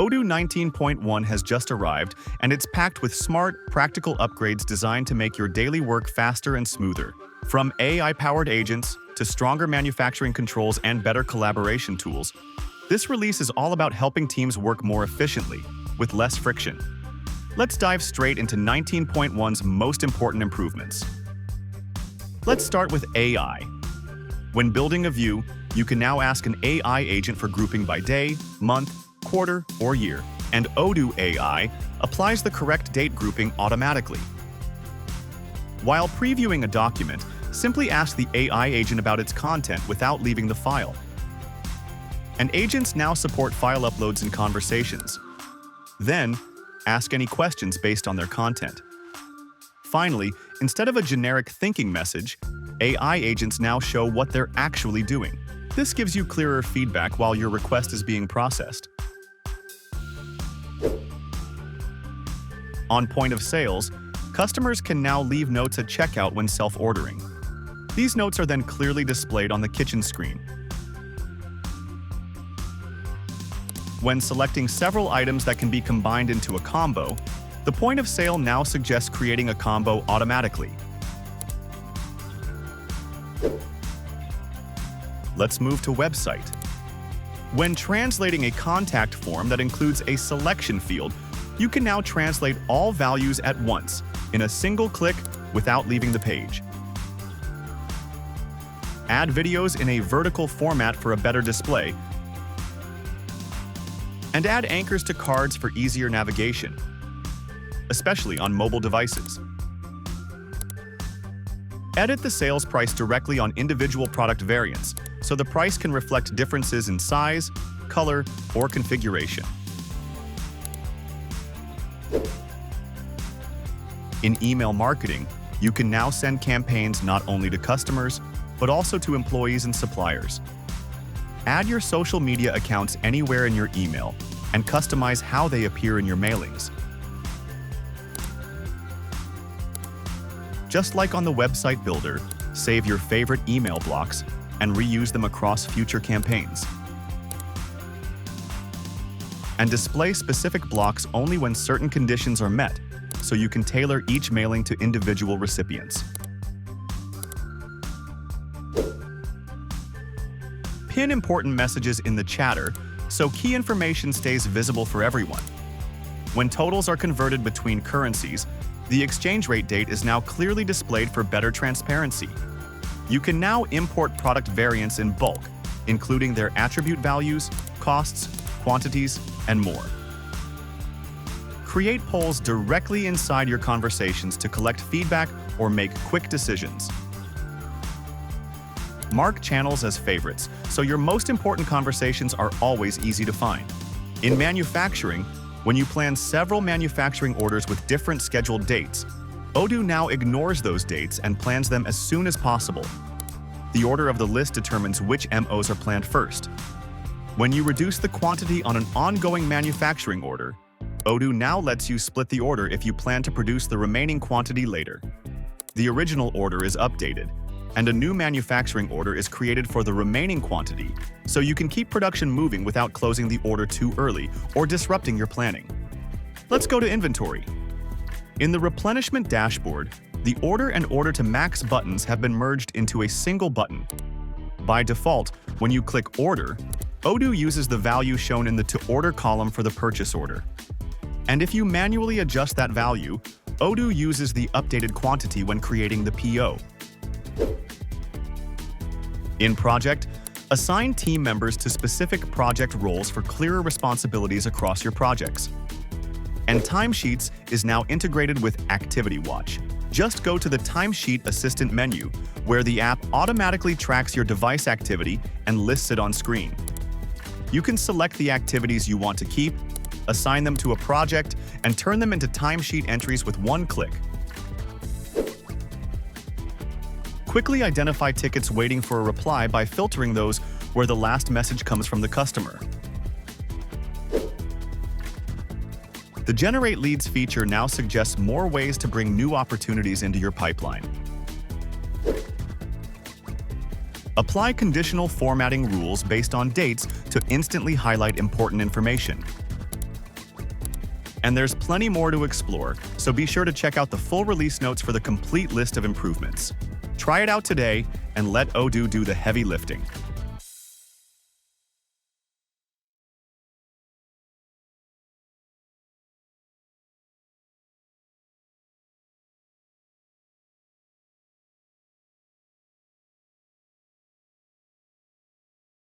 Odoo 19.1 has just arrived, and it's packed with smart, practical upgrades designed to make your daily work faster and smoother. From AI-powered agents to stronger manufacturing controls and better collaboration tools, this release is all about helping teams work more efficiently, with less friction. Let's dive straight into 19.1's most important improvements. Let's start with AI. When building a view, you can now ask an AI agent for grouping by day, month, quarter, or year, and Odoo AI applies the correct date grouping automatically. While previewing a document, simply ask the AI agent about its content without leaving the file. And agents now support file uploads and conversations. Then, ask any questions based on their content. Finally, instead of a generic thinking message, AI agents now show what they're actually doing. This gives you clearer feedback while your request is being processed. On point of sales, customers can now leave notes at checkout when self-ordering. These notes are then clearly displayed on the kitchen screen. When selecting several items that can be combined into a combo, the point of sale now suggests creating a combo automatically. Let's move to website. When translating a contact form that includes a selection field, you can now translate all values at once in a single click without leaving the page. Add videos in a vertical format for a better display, and add anchors to cards for easier navigation, especially on mobile devices. Edit the sales price directly on individual product variants, so the price can reflect differences in size, color, or configuration. In email marketing, you can now send campaigns not only to customers, but also to employees and suppliers. Add your social media accounts anywhere in your email and customize how they appear in your mailings. Just like on the website builder, save your favorite email blocks and reuse them across future campaigns. And display specific blocks only when certain conditions are met, so you can tailor each mailing to individual recipients. Pin important messages in the chatter so key information stays visible for everyone. When totals are converted between currencies, the exchange rate date is now clearly displayed for better transparency. You can now import product variants in bulk, including their attribute values, costs, quantities, and more. Create polls directly inside your conversations to collect feedback or make quick decisions. Mark channels as favorites, so your most important conversations are always easy to find. In manufacturing, when you plan several manufacturing orders with different scheduled dates, Odoo now ignores those dates and plans them as soon as possible. The order of the list determines which MOs are planned first. When you reduce the quantity on an ongoing manufacturing order, Odoo now lets you split the order if you plan to produce the remaining quantity later. The original order is updated, and a new manufacturing order is created for the remaining quantity, so you can keep production moving without closing the order too early or disrupting your planning. Let's go to inventory. In the replenishment dashboard, the order and order to max buttons have been merged into a single button. By default, when you click Order, Odoo uses the value shown in the To Order column for the purchase order. And if you manually adjust that value, Odoo uses the updated quantity when creating the PO. In Project, assign team members to specific project roles for clearer responsibilities across your projects. And Timesheets is now integrated with Activity Watch. Just go to the Timesheet Assistant menu, where the app automatically tracks your device activity and lists it on screen. You can select the activities you want to keep, assign them to a project, and turn them into timesheet entries with one click. Quickly identify tickets waiting for a reply by filtering those where the last message comes from the customer. The Generate Leads feature now suggests more ways to bring new opportunities into your pipeline. Apply conditional formatting rules based on dates to instantly highlight important information. And there's plenty more to explore, so be sure to check out the full release notes for the complete list of improvements. Try it out today and let Odoo do the heavy lifting.